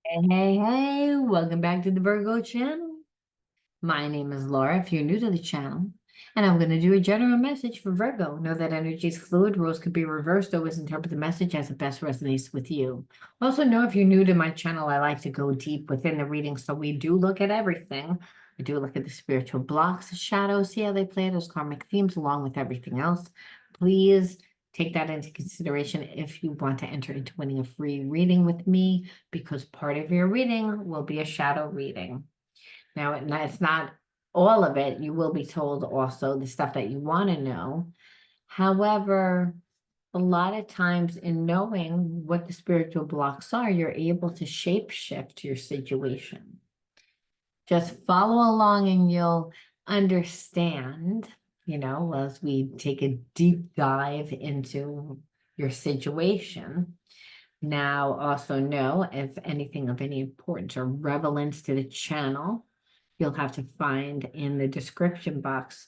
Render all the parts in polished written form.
Hey, welcome back to the Virgo Channel. My name is Laura, if you're new to the channel, and I'm going to do a general message for Virgo. Know that energy is fluid, rules could be reversed, always interpret the message as it best resonates with you. Also, know if you're new to my channel, I like to go deep within the reading, so we do look at everything. We do look at the spiritual blocks, the shadows, see how they play those karmic themes along with everything else. Please take that into consideration if you want to enter into winning a free reading with me, because part of your reading will be a shadow reading. Now, it's not all of it. You will be told also the stuff that you want to know. However, a lot of times in knowing what the spiritual blocks are, you're able to shape shift your situation. Just follow along and you'll understand, as we take a deep dive into your situation. Now, also know if anything of any importance or relevance to the channel, you'll have to find in the description box.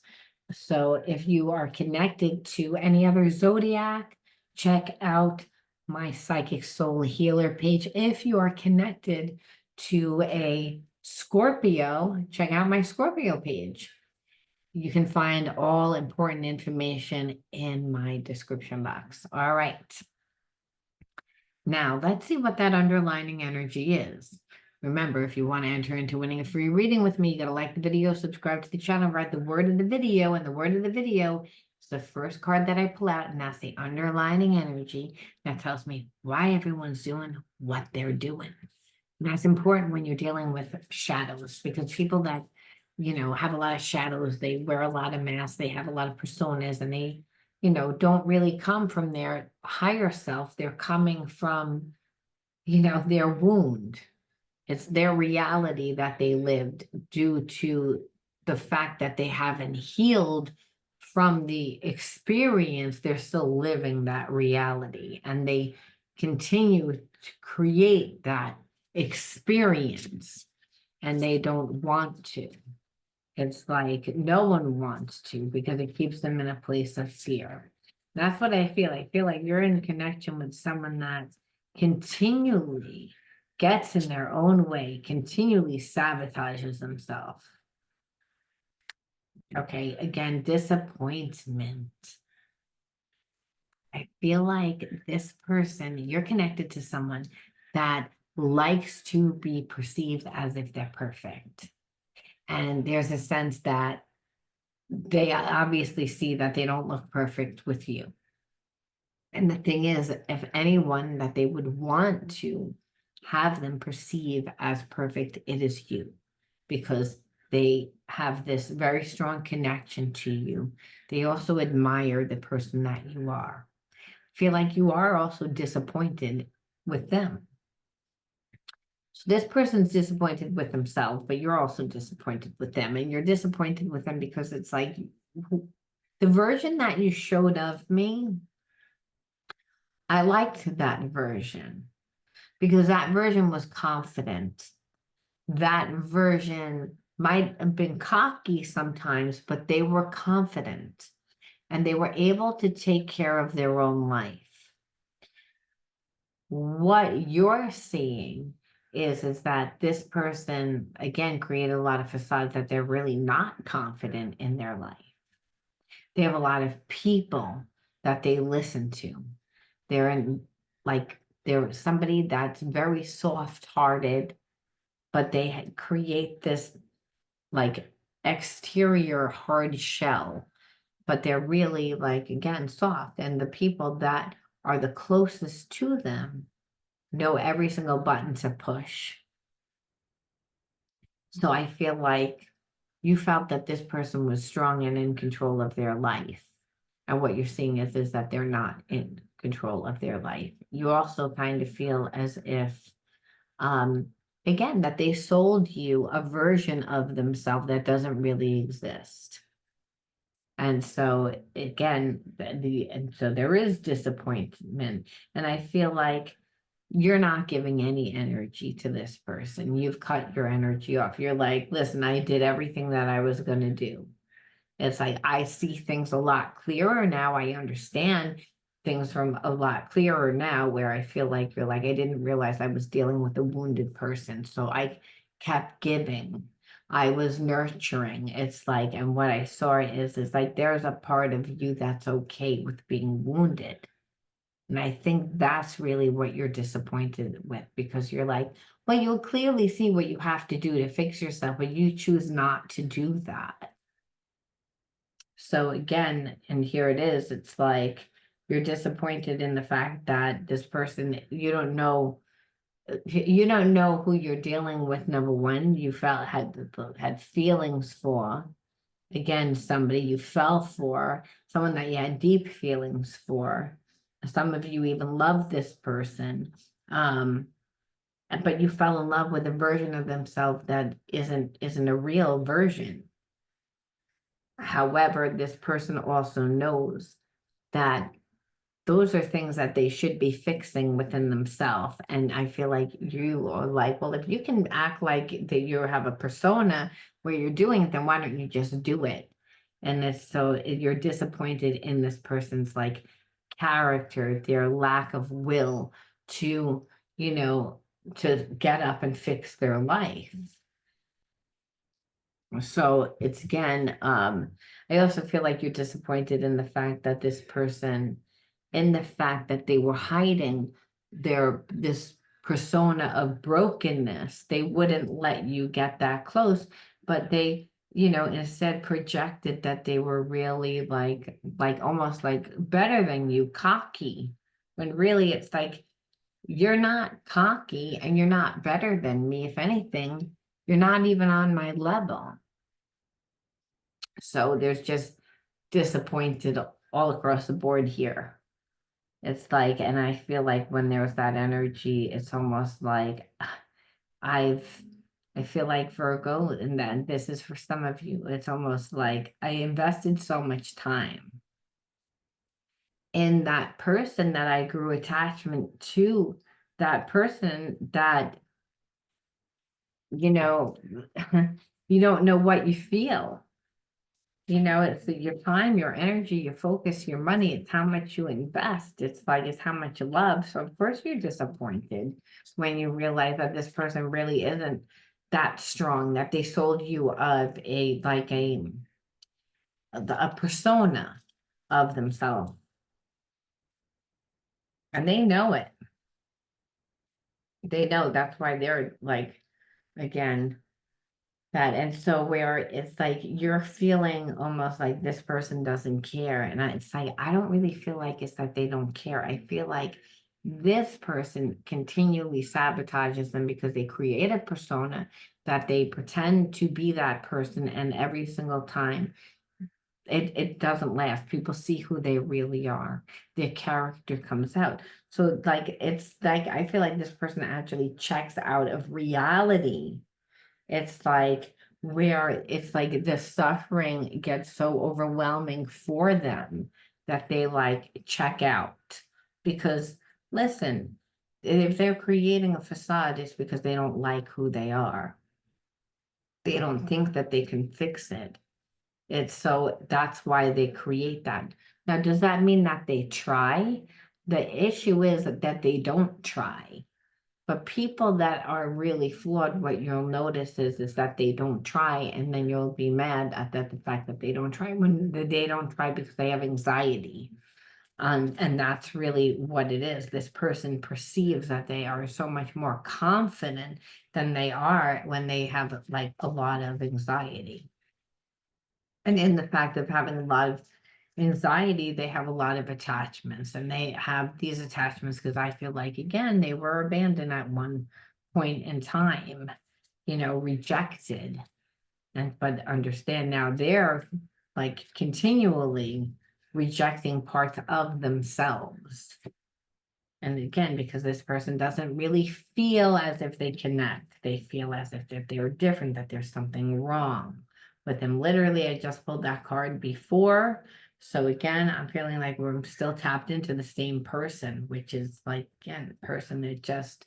So if you are connected to any other zodiac, check out my Psychic Soul Healer page. If you are connected to a Scorpio, check out my Scorpio page. You can find all important information in my description box. All right. Now, let's see what that underlining energy is. Remember, if you want to enter into winning a free reading with me, you got to like the video, subscribe to the channel, write the word of the video, and the word of the video is the first card that I pull out, and that's the underlining energy that tells me why everyone's doing what they're doing. And that's important when you're dealing with shadows, because people that, have a lot of shadows, they wear a lot of masks, they have a lot of personas, and they don't really come from their higher self. They're coming from, their wound. It's their reality that they lived due to the fact that they haven't healed from the experience. They're still living that reality and they continue to create that experience and they don't want to. It's like no one wants to because it keeps them in a place of fear. That's what I feel. I feel like you're in connection with someone that continually gets in their own way, continually sabotages themselves. Okay, again, disappointment. I feel like this person, you're connected to someone that likes to be perceived as if they're perfect. And there's a sense that they obviously see that they don't look perfect with you. And the thing is, if anyone that they would want to have them perceive as perfect, it is you, because they have this very strong connection to you. They also admire the person that you are. Feel like you are also disappointed with them. So this person's disappointed with themselves, but you're also disappointed with them. And you're disappointed with them because it's like the version that you showed of me, I liked that version because that version was confident. That version might have been cocky sometimes, but they were confident and they were able to take care of their own life. What you're seeing is that this person, again, created a lot of facades that they're really not confident in their life. They have a lot of people that they listen to. They're in, like, they're somebody that's very soft-hearted, but they create this, like, exterior hard shell, but they're really, like, again, soft. And the people that are the closest to them know every single button to push. So I feel like you felt that this person was strong and in control of their life. And what you're seeing is that they're not in control of their life. You also kind of feel as if, again, that they sold you a version of themselves that doesn't really exist. And so again, and so there is disappointment. And I feel like you're not giving any energy to this person. You've cut your energy off. You're like, listen, I did everything that I was going to do. It's like, I see things a lot clearer now. I understand things from a lot clearer now, where I feel like you're like, I didn't realize I was dealing with a wounded person. So I kept giving. I was nurturing. It's like, and what I saw is like there's a part of you that's okay with being wounded. And I think that's really what you're disappointed with, because you're like, well, you'll clearly see what you have to do to fix yourself, but you choose not to do that. So again, and here it is, it's like you're disappointed in the fact that this person, you don't know who you're dealing with. Number one, you felt had feelings for. Again, somebody you fell for, someone that you had deep feelings for. Some of you even love this person. But you fell in love with a version of themselves that isn't a real version. However, this person also knows that those are things that they should be fixing within themselves. And I feel like you are like, well, if you can act like that you have a persona where you're doing it, then why don't you just do it? And it's so you're disappointed in this person's like character, their lack of will to, you know, to get up and fix their life. So it's again, I also feel like you're disappointed in the fact that this person, in the fact that they were hiding this persona of brokenness. They wouldn't let you get that close, but they, instead projected that they were really like almost like better than you, cocky. When really it's like, you're not cocky and you're not better than me. If anything, you're not even on my level. So there's just disappointed all across the board here. It's like, and I feel like when there's that energy, it's almost like I've, I feel like Virgo, and then this is for some of you, it's almost like I invested so much time in that person that I grew attachment to, that person that, you know, you don't know what you feel. It's your time, your energy, your focus, your money. It's how much you invest. It's like, it's how much you love. So of course you're disappointed when you realize that this person really isn't that strong, that they sold you of a persona of themselves. And they know it. They know that's why they're like, again, that. And so where it's like you're feeling almost like this person doesn't care, and it's like I don't really feel like it's that they don't care. I feel like this person continually sabotages them because they create a persona that they pretend to be that person, and every single time it doesn't last. People see who they really are. Their character comes out. So like it's like I feel like this person actually checks out of reality. It's like where it's like the suffering gets so overwhelming for them that they like check out. Because listen, if they're creating a facade, it's because they don't like who they are. They don't think that they can fix it. It's so that's why they create that. Now, does that mean that they try? The issue is that they don't try. But people that are really flawed, what you'll notice is that they don't try, and then you'll be mad at the fact that they don't try when they don't try because they have anxiety. And that's really what it is. This person perceives that they are so much more confident than they are when they have like a lot of anxiety. And in the fact of having a lot of anxiety, they have a lot of attachments, and they have these attachments because I feel like, again, they were abandoned at one point in time, rejected. But understand now they're like continually rejecting parts of themselves. And again, because this person doesn't really feel as if they connect, they feel as if they're different, that there's something wrong with them. Literally, I just pulled that card before. So again, I'm feeling like we're still tapped into the same person, which is like, again, the person that just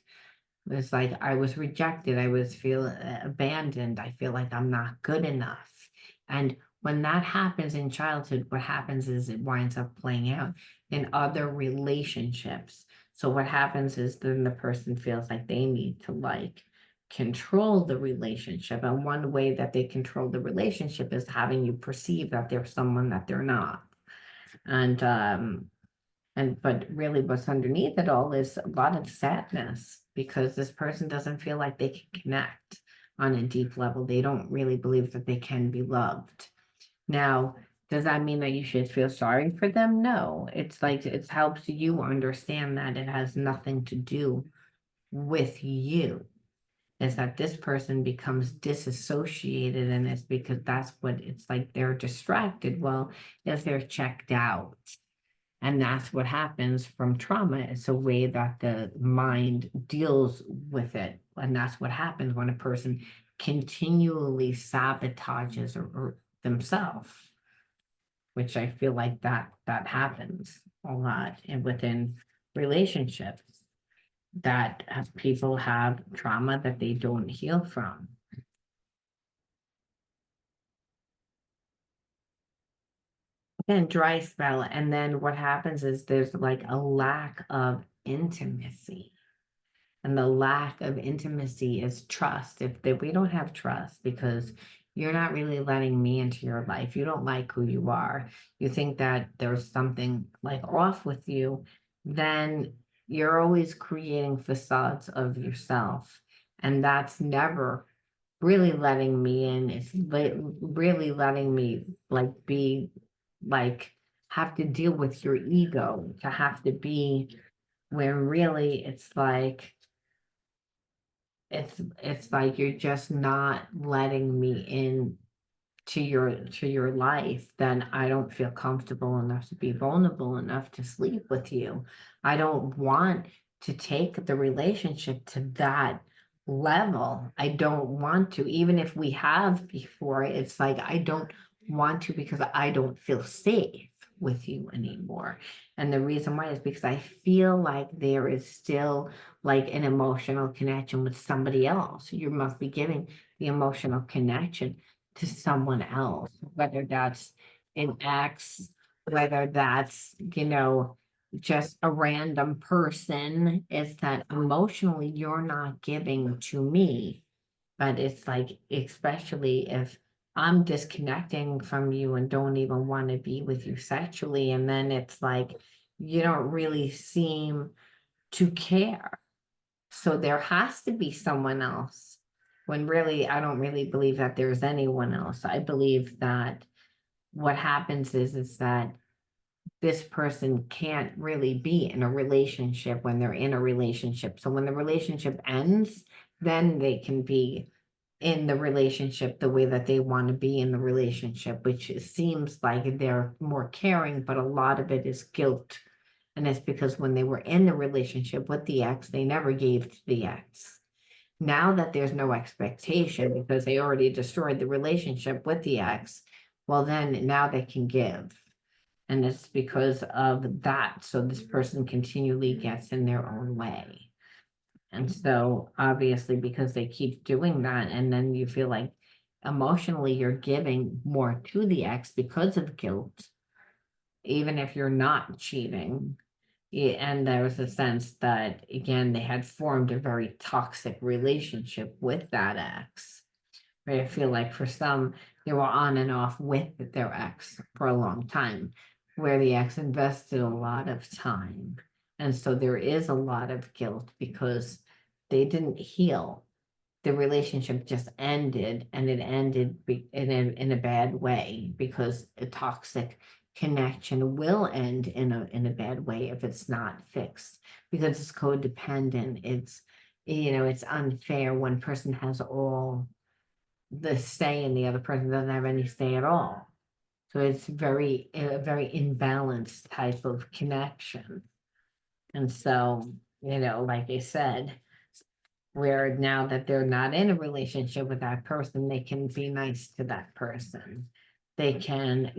was like, I was rejected. I was feel abandoned. I feel like I'm not good enough. And when that happens in childhood, what happens is it winds up playing out in other relationships. So what happens is then the person feels like they need to like control the relationship. And one way that they control the relationship is having you perceive that they're someone that they're not. And but really what's underneath it all is a lot of sadness because this person doesn't feel like they can connect on a deep level. They don't really believe that they can be loved. Now, does that mean that you should feel sorry for them? No. It's like it helps you understand that it has nothing to do with you. Is that this person becomes disassociated, and it's because that's what it's like they're distracted. Well, if they're checked out. And that's what happens from trauma. It's a way that the mind deals with it. And that's what happens when a person continually sabotages or themselves, which I feel like that happens a lot and within relationships that people have trauma that they don't heal from. And dry spell, and then what happens is there's like a lack of intimacy. And the lack of intimacy is trust. We don't have trust because you're not really letting me into your life. You don't like who you are. You think that there's something like off with you, then you're always creating facades of yourself. And that's never really letting me in. It's really letting me like be like have to deal with your ego to have to be where really it's like you're just not letting me in to your life, then I don't feel comfortable enough to be vulnerable enough to sleep with you. I don't want to take the relationship to that level. I don't want to, even if we have before, it's like I don't want to because I don't feel safe with you anymore. And the reason why is because I feel like there is still like an emotional connection with somebody else. You must be giving the emotional connection to someone else, whether that's an ex, whether that's, just a random person, is that emotionally you're not giving to me. But it's like, especially if I'm disconnecting from you and don't even want to be with you sexually, and then it's like you don't really seem to care. So there has to be someone else. When really, I don't really believe that there's anyone else. I believe that what happens is that this person can't really be in a relationship when they're in a relationship. So when the relationship ends, then they can be in the relationship the way that they want to be in the relationship, which seems like they're more caring, but a lot of it is guilt. And it's because when they were in the relationship with the ex, they never gave to the ex. Now that there's no expectation because they already destroyed the relationship with the ex, well, then now they can give. And it's because of that. So this person continually gets in their own way. And so obviously, because they keep doing that, and then you feel like emotionally you're giving more to the ex because of guilt, even if you're not cheating. Yeah, and there was a sense that, again, they had formed a very toxic relationship with that ex. Right? I feel like for some, they were on and off with their ex for a long time, where the ex invested a lot of time. And so there is a lot of guilt because they didn't heal. The relationship just ended, and it ended in a bad way because a toxic connection will end in a bad way if it's not fixed, because it's codependent. It's unfair. One person has all the say and the other person doesn't have any say at all. So it's a very imbalanced type of connection. And so, like I said, where now that they're not in a relationship with that person, they can be nice to that person. They can,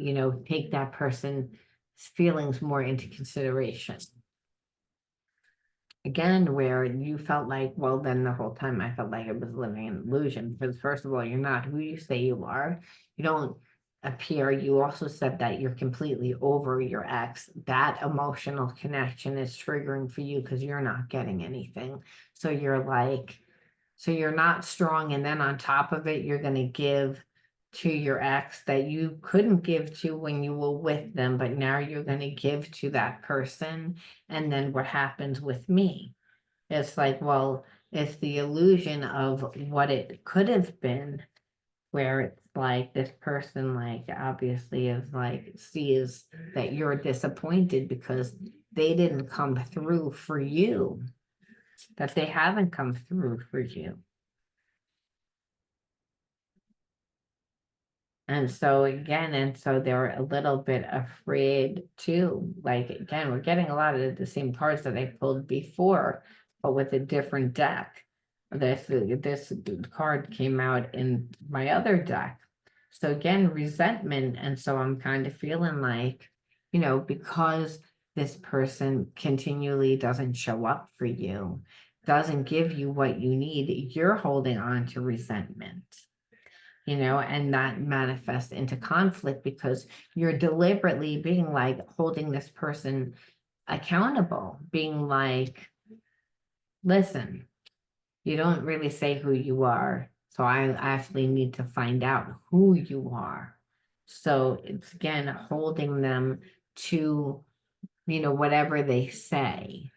take that person's feelings more into consideration. Again, where you felt like, well, then the whole time I felt like I was living in an illusion because first of all, you're not who you say you are. You don't up here, you also said that you're completely over your ex. That emotional connection is triggering for you because you're not getting anything. So you're like, so you're not strong. And then on top of it, you're going to give to your ex that you couldn't give to when you were with them, but now you're going to give to that person. And then what happens with me? It's like, well, it's the illusion of what it could have been, where it's like this person, like, obviously is like, sees that you're disappointed because they didn't come through for you, that they haven't come through for you. And so again, and so they're a little bit afraid too. Like, again, we're getting a lot of the same cards that I pulled before, but with a different deck. This card came out in my other deck. So again, resentment. And so I'm kind of feeling like, because this person continually doesn't show up for you, doesn't give you what you need, you're holding on to resentment, and that manifests into conflict because you're deliberately being like holding this person accountable, being like, listen, you don't really say who you are. So I actually need to find out who you are. So it's again holding them to, whatever they say,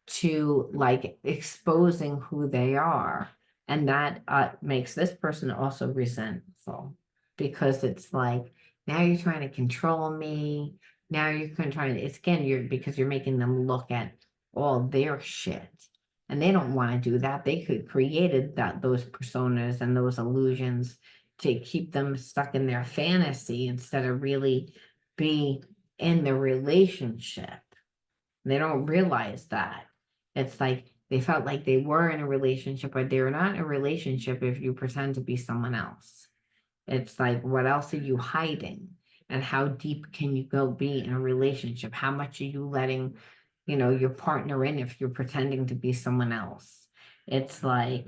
to like exposing who they are. And that makes this person also resentful because it's like, now you're trying to control me. Now you're trying to, it's again, because you're making them look at all their shit. And they don't want to do that. They could created those personas and those illusions to keep them stuck in their fantasy instead of really be in the relationship. They don't realize that. It's like they felt like they were in a relationship, but they're not in a relationship if you pretend to be someone else. It's like, what else are you hiding? And how deep can you go be in a relationship? How much are you letting, your partner in if you're pretending to be someone else? It's like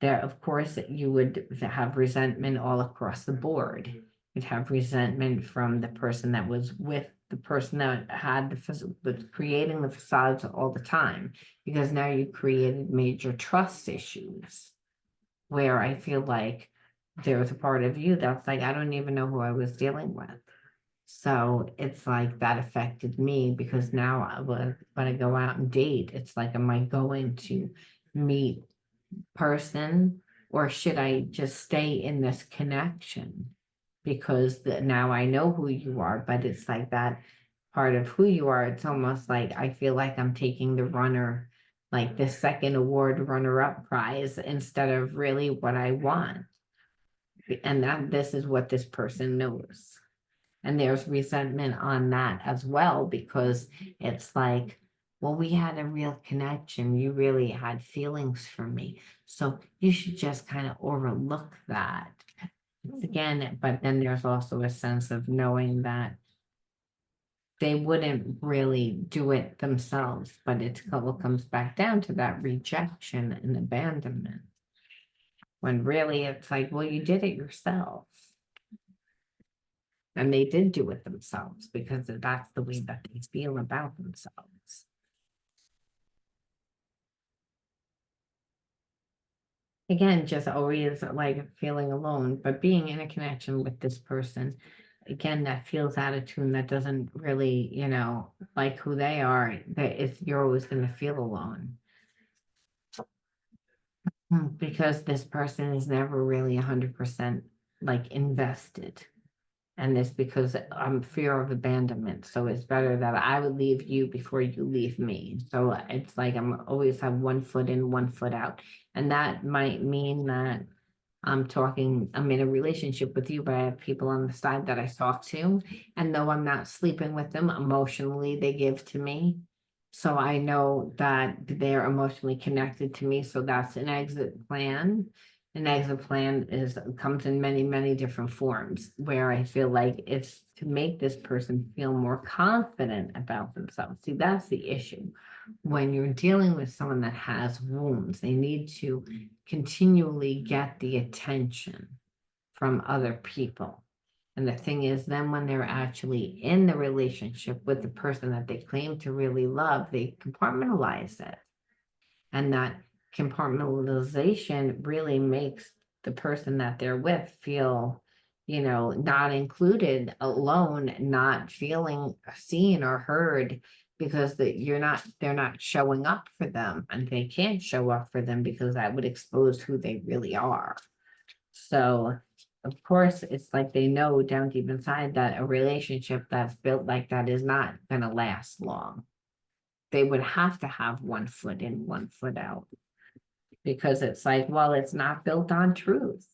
there, of course, you would have resentment all across the board. You'd have resentment from the person that was with the person that had was creating the facades all the time, because now you created major trust issues where I feel like there was a part of you that's like, I don't even know who I was dealing with. So it's like that affected me because now when I go out and date, it's like, am I going to meet person or should I just stay in this connection? Because now I know who you are, but it's like that part of who you are. It's almost like I feel like I'm taking the runner, like the second award runner-up prize instead of really what I want. And that this is what this person knows. And there's resentment on that as well, because it's like, well, we had a real connection. You really had feelings for me. So you should just kind of overlook that. Again, but then there's also a sense of knowing that they wouldn't really do it themselves, but it all comes back down to that rejection and abandonment. When really it's like, well, you did it yourself. And they did do it themselves because that's the way that they feel about themselves. Again, just always like feeling alone, but being in a connection with this person, again, that feels attitude that doesn't really, like who they are, that if you're always going to feel alone. Because this person is never really 100% like invested. And it's because I'm fear of abandonment. So it's better that I would leave you before you leave me. So it's like I'm always have one foot in, one foot out. And that might mean that I'm in a relationship with you, but I have people on the side that I talk to. And though I'm not sleeping with them, emotionally, they give to me. So I know that they're emotionally connected to me. So that's an exit plan. An exit plan comes in many, many different forms where I feel like it's to make this person feel more confident about themselves. See, that's the issue. When you're dealing with someone that has wounds, they need to continually get the attention from other people. And the thing is, then when they're actually in the relationship with the person that they claim to really love, they compartmentalize it. And that compartmentalization really makes the person that they're with feel, not included, alone, not feeling seen or heard, because they're not showing up for them, and they can't show up for them because that would expose who they really are. So of course, it's like they know down deep inside that a relationship that's built like that is not going to last long. They would have to have one foot in, one foot out, because it's like, well, it's not built on truth,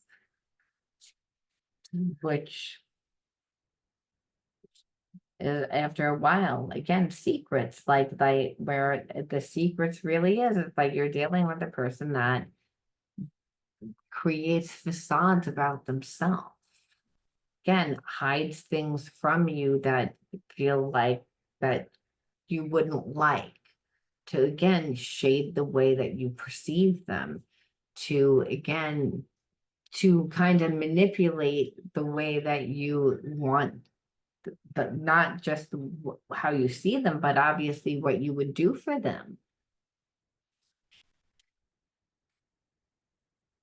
which is, after a while, again, secrets, where the secrets really is, it's like you're dealing with a person that creates facades about themselves. Again, hides things from you that feel like that you wouldn't like, to again shade the way that you perceive them, to kind of manipulate the way that you want, but not just how you see them, but obviously what you would do for them,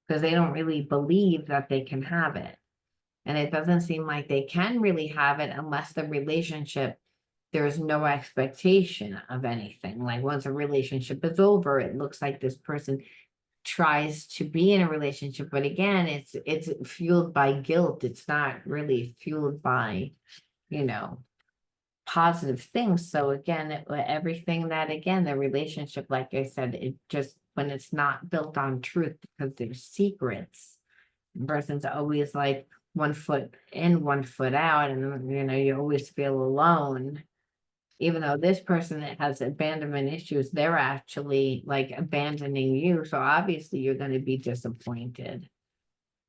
because they don't really believe that they can have it. And it doesn't seem like they can really have it unless the relationship, there's no expectation of anything. Like once a relationship is over, it looks like this person tries to be in a relationship, but again, it's fueled by guilt. It's not really fueled by, positive things. So again, everything that, again, the relationship, like I said, it just, when it's not built on truth, because there's secrets, the person's always like one foot in, one foot out, and you always feel alone. Even though this person that has abandonment issues, they're actually like abandoning you. So obviously you're going to be disappointed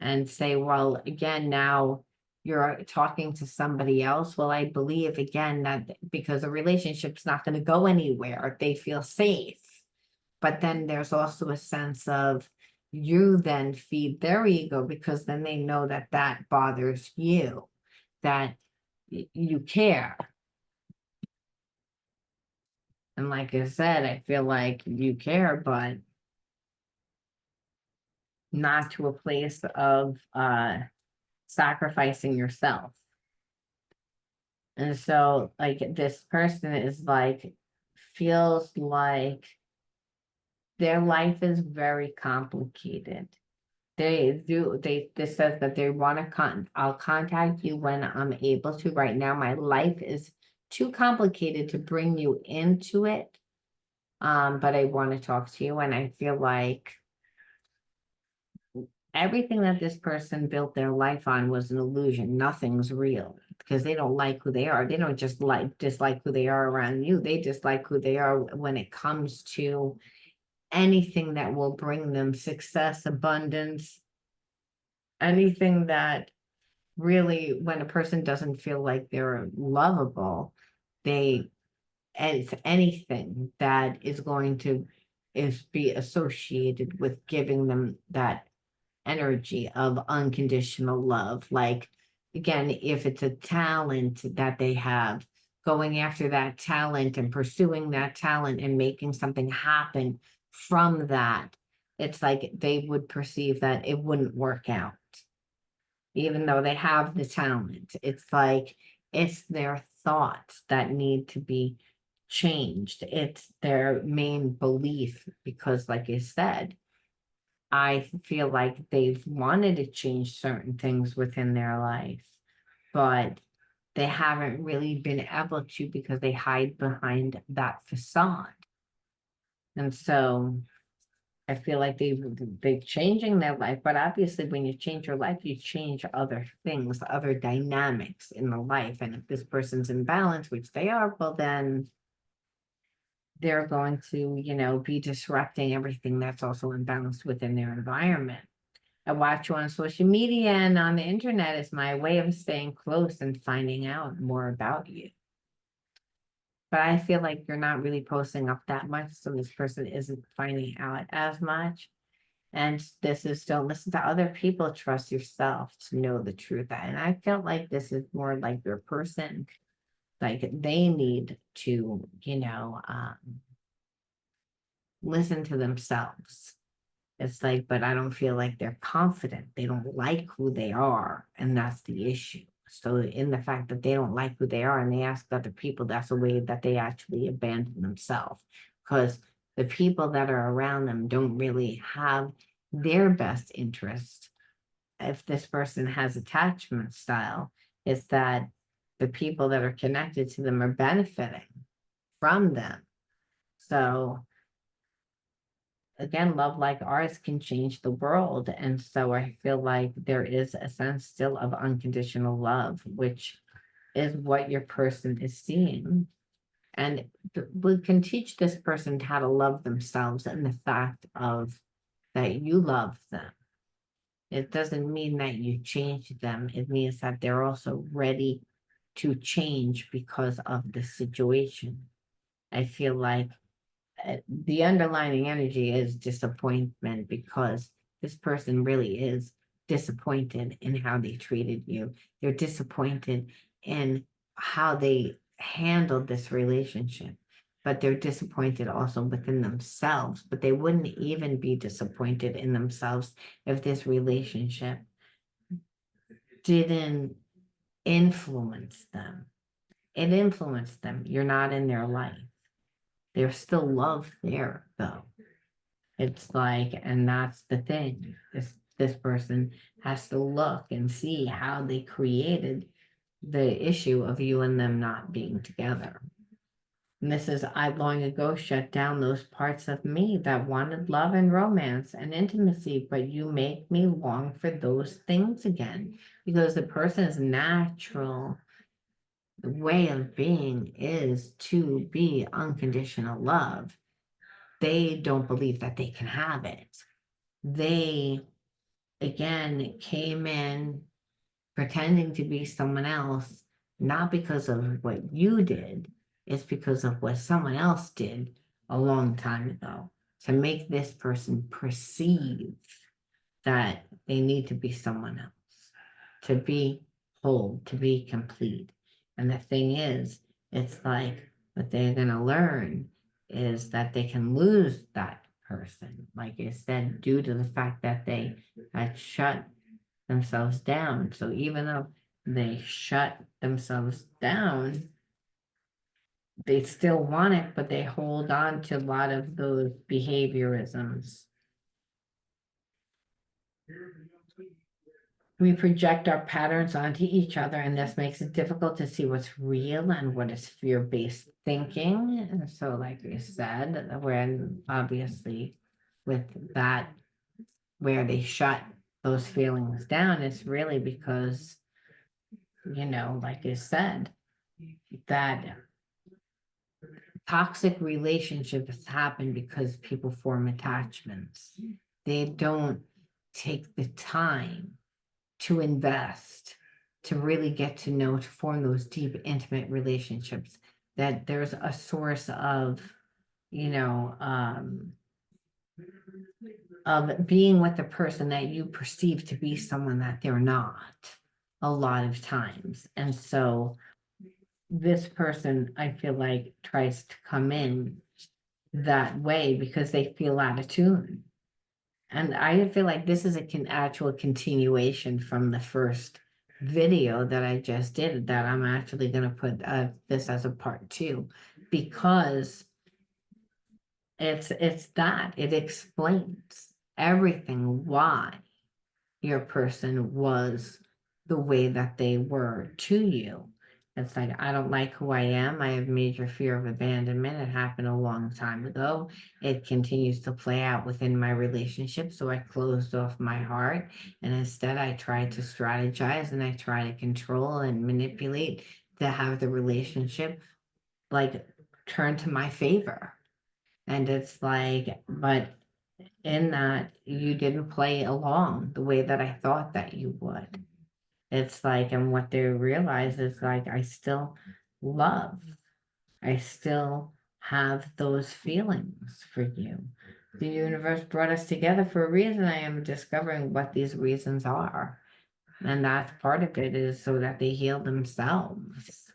and say, well, again, now you're talking to somebody else. Well, I believe again that because the relationship's not going to go anywhere, they feel safe. But then there's also a sense of, you then feed their ego, because then they know that that bothers you, that you care. And like I said, I feel like you care, but not to a place of sacrificing yourself. And so like this person is like, feels like their life is very complicated. This says that they want to I'll contact you when I'm able to. Right now, my life is too complicated to bring you into it. But I want to talk to you, and I feel like everything that this person built their life on was an illusion. Nothing's real, because they don't like who they are. They don't just dislike who they are around you. They dislike who they are when it comes to anything that will bring them success, abundance, anything that really, when a person doesn't feel like they're lovable, and it's anything that is going to be associated with giving them that energy of unconditional love. Like, again, if it's a talent that they have, going after that talent and pursuing that talent and making something happen from that, it's like they would perceive that it wouldn't work out, even though they have the talent. It's like, it's their thoughts that need to be changed. It's their main belief, because like I said, I feel like they've wanted to change certain things within their life, but they haven't really been able to, because they hide behind that facade. And so I feel like they're changing their life, but obviously when you change your life, you change other things, other dynamics in the life. And if this person's in balance, which they are, well, then they're going to, be disrupting everything that's also imbalanced within their environment. I watch you on social media and on the internet is my way of staying close and finding out more about you. But I feel like you're not really posting up that much, so this person isn't finding out as much. And this is, don't listen to other people, trust yourself to know the truth. And I felt like this is more like your person, like they need to, listen to themselves. It's like, but I don't feel like they're confident. They don't like who they are. And that's the issue. So, in the fact that they don't like who they are and they ask other people, that's a way that they actually abandon themselves. Because the people that are around them don't really have their best interest. If this person has attachment style, it's that the people that are connected to them are benefiting from them. So, again, love like ours can change the world. And so I feel like there is a sense still of unconditional love, which is what your person is seeing. And we can teach this person how to love themselves and the fact of that you love them. It doesn't mean that you change them. It means that they're also ready to change because of the situation. I feel like the underlying energy is disappointment because this person really is disappointed in how they treated you. They're disappointed in how they handled this relationship, but they're disappointed also within themselves. But they wouldn't even be disappointed in themselves if this relationship didn't influence them. It influenced them. You're not in their life. There's still love there, though. It's like, and that's the thing. This person has to look and see how they created the issue of you and them not being together. And this is, I long ago shut down those parts of me that wanted love and romance and intimacy, but you make me long for those things again because the person's natural way of being is to be unconditional love. They don't believe that they can have it. They, again, came in pretending to be someone else, not because of what you did, it's because of what someone else did a long time ago to make this person perceive that they need to be someone else, to be whole, to be complete. And the thing is, it's like what they're going to learn is that they can lose that person, like I said, due to the fact that they had shut themselves down. So even though they shut themselves down, they still want it, but they hold on to a lot of those behaviorisms. We project our patterns onto each other, and this makes it difficult to see what's real and what is fear-based thinking. And so, like you said, when obviously with that, where they shut those feelings down, it's really because, like you said, that toxic relationships happen because people form attachments. They don't take the time to invest, to really get to know, to form those deep, intimate relationships, that there's a source you know, um, of being with the person that you perceive to be someone that they're not a lot of times. And so this person, I feel like, tries to come in that way because they feel out of tune. And I feel like this is actual continuation from the first video that I just did, that I'm actually going to put this as a part 2 because it's that it explains everything why your person was the way that they were to you. It's like, I don't like who I am. I have major fear of abandonment. It happened a long time ago. It continues to play out within my relationship. So I closed off my heart. And instead, I try to strategize and I try to control and manipulate to have the relationship like turn to my favor. And it's like, but in that, you didn't play along the way that I thought that you would. It's like, and what they realize is like, I still love, I still have those feelings for you. The universe brought us together for a reason. I am discovering what these reasons are. And that's part of it, is so that they heal themselves.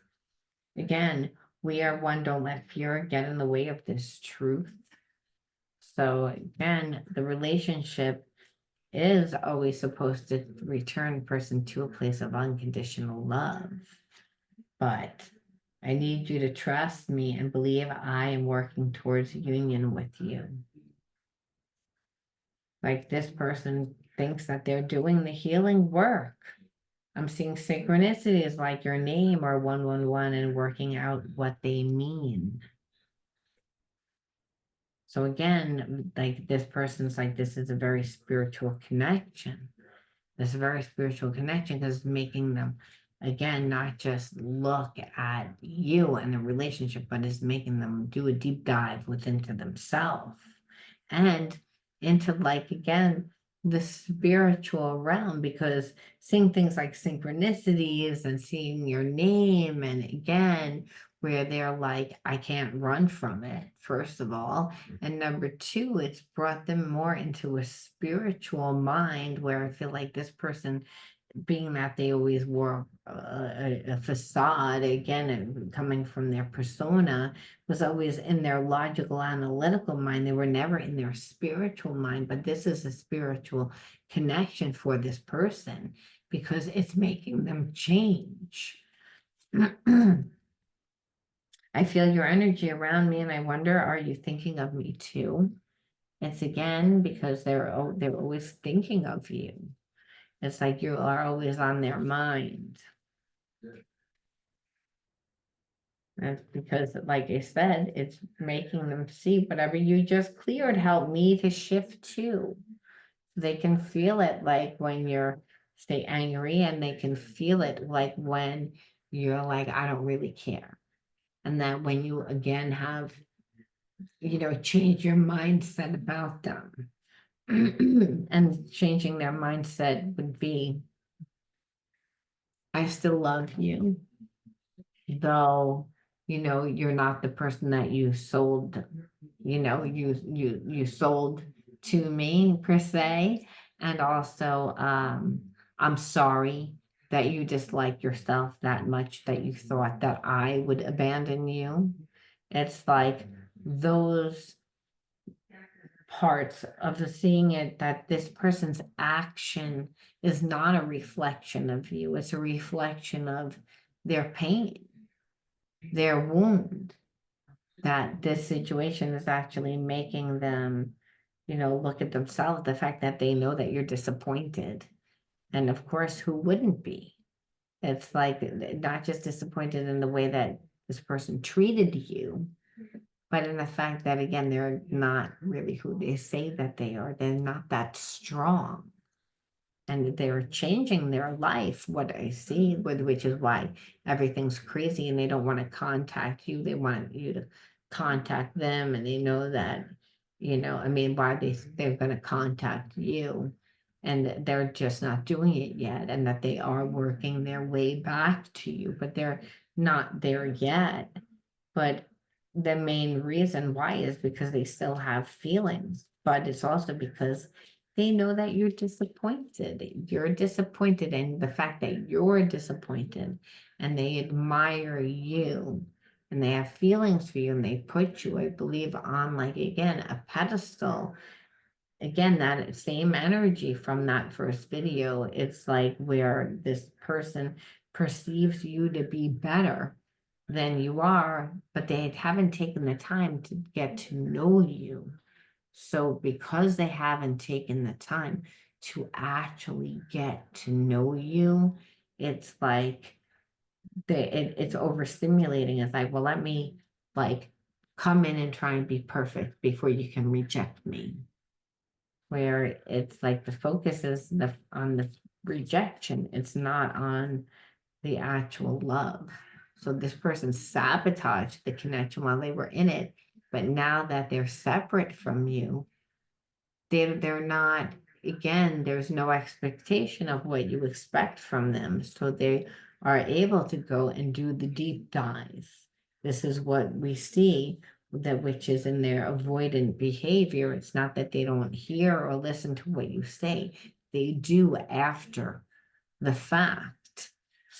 Again, we are one. Don't let fear get in the way of this truth. So again, the relationship is always supposed to return person to a place of unconditional love. But I need you to trust me and believe I am working towards union with you. Like, this person thinks that they're doing the healing work. I'm seeing synchronicities like your name or 111 and working out what they mean. So again, like, this person's like, this is a very spiritual connection. This very spiritual connection is making them, again, not just look at you and the relationship, but is making them do a deep dive within to themselves and into, like, again, the spiritual realm, because seeing things like synchronicities and seeing your name, and again, where they're like, I can't run from it, first of all. And number two, it's brought them more into a spiritual mind, where I feel like this person, being that they always wore a facade, again, coming from their persona, was always in their logical, analytical mind. They were never in their spiritual mind, but this is a spiritual connection for this person because it's making them change. I feel your energy around me, and I wonder, are you thinking of me too? It's again because they're always thinking of you. It's like you are always on their mind. That's because, like I said, it's making them see whatever you just cleared help me to shift too. They can feel it, like when you're, say, angry, and they can feel it like when you're like, I don't really care. And that when you again have, change your mindset about them. And changing their mindset would be, I still love you, though, you're not the person that you sold, you sold to me, per se. And also, I'm sorry that you dislike yourself that much, that you thought that I would abandon you. It's like those parts of the seeing it, that this person's action is not a reflection of you, it's a reflection of their pain, their wound, that this situation is actually making them, look at themselves, the fact that they know that you're disappointed. And of course, who wouldn't be? It's like not just disappointed in the way that this person treated you, but in the fact that, again, they're not really who they say that they are. They're not that strong. And they're changing their life, what I see, which is why everything's crazy, and they don't want to contact you. They want you to contact them, and they know that, I mean, why they're going to contact you, and they're just not doing it yet, and that they are working their way back to you, but they're not there yet. But the main reason why is because they still have feelings, but it's also because they know that you're disappointed. You're disappointed, and the fact that you're disappointed, and they admire you, and they have feelings for you, and they put you, I believe, on, like, again, a pedestal. Again, that same energy from that first video, it's like where this person perceives you to be better than you are, but they haven't taken the time to get to know you. So because they haven't taken the time to actually get to know you, it's like it's overstimulating. It's like, well, let me, like, come in and try and be perfect before you can reject me. Where it's like the focus is on the rejection. It's not on the actual love. So this person sabotaged the connection while they were in it, but now that they're separate from you, they're not, again, there's no expectation of what you expect from them. So they are able to go and do the deep dive. This is what we see which is in their avoidant behavior. It's not that they don't hear or listen to what you say. They do after the fact.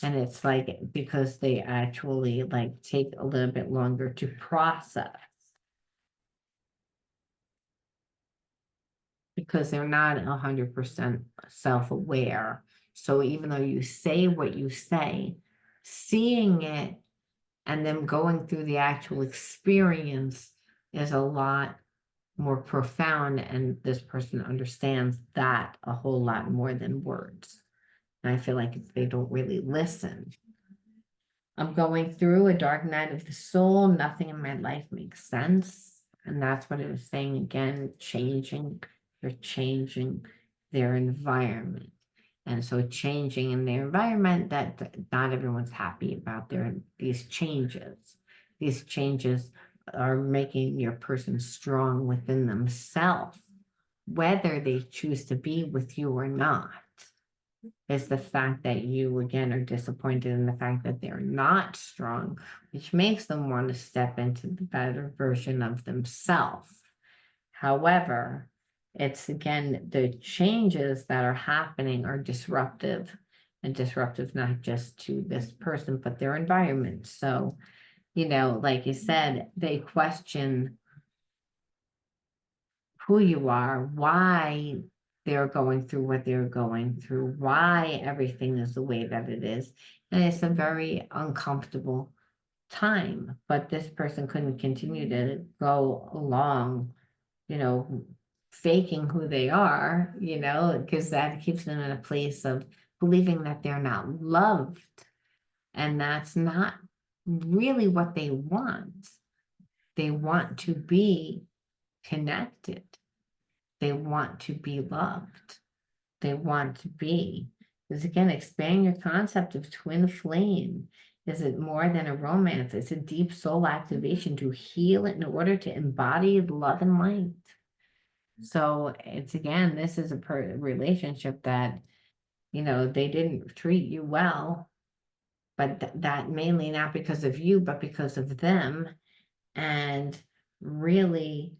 And it's like because they actually like take a little bit longer to process because they're not 100% self-aware. So even though you say what you say, seeing it and then going through the actual experience is a lot more profound, and this person understands that a whole lot more than words. And I feel like they don't really listen. I'm going through a dark night of the soul. Nothing in my life makes sense. And that's what it was saying again, changing. They're changing their environment. And so changing in their environment, that not everyone's happy about these changes. These changes are making your person strong within themselves, whether they choose to be with you or not. Is the fact that you again are disappointed in the fact that they're not strong, which makes them want to step into the better version of themselves. However, it's again, the changes that are happening are disruptive, and disruptive not just to this person, but their environment. So, like you said, they question who you are, why they're going through what they're going through, why everything is the way that it is. And it's a very uncomfortable time, but this person couldn't continue to go along, faking who they are, because that keeps them in a place of believing that they're not loved. And that's not really what they want. They want to be connected. They want to be loved. They want to be. Because again, expand your concept of twin flame. Is it more than a romance? It's a deep soul activation to heal in order to embody love and light. So it's again, this is a relationship that, they didn't treat you well, but that mainly not because of you, but because of them. And really,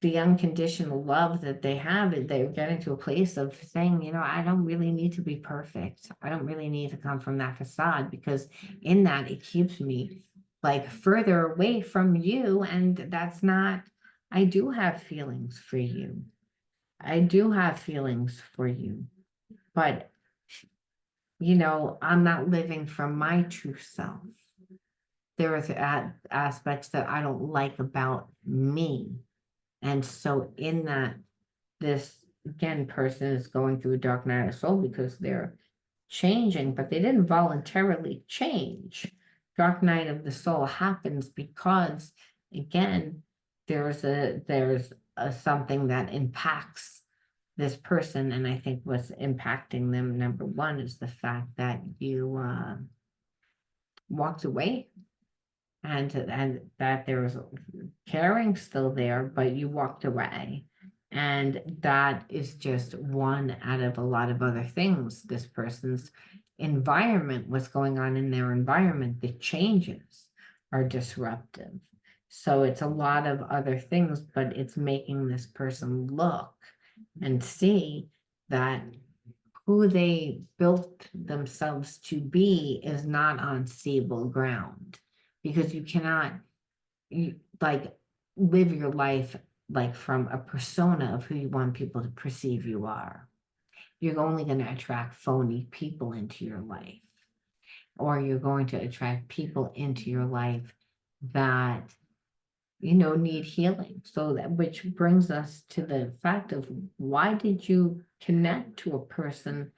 the unconditional love that they have, they're getting to a place of saying, I don't really need to be perfect. I don't really need to come from that facade, because in that it keeps me like further away from you. And that's not, I do have feelings for you. I do have feelings for you, but I'm not living from my true self. There are aspects that I don't like about me. And so in that, this again person is going through a dark night of soul because they're changing, but they didn't voluntarily change. Dark night of the soul happens because again, there's a something that impacts this person. And I think what's impacting them, number one, is the fact that you walked away, and that there was caring still there, but you walked away. And that is just one out of a lot of other things. This person's environment, what's going on in their environment, the changes are disruptive. So it's a lot of other things, but it's making this person look and see that who they built themselves to be is not on stable ground, because you cannot like live your life like from a persona of who you want people to perceive you are. You're only going to attract phony people into your life, or you're going to attract people into your life that need healing. So that, which brings us to the fact of, why did you connect to a person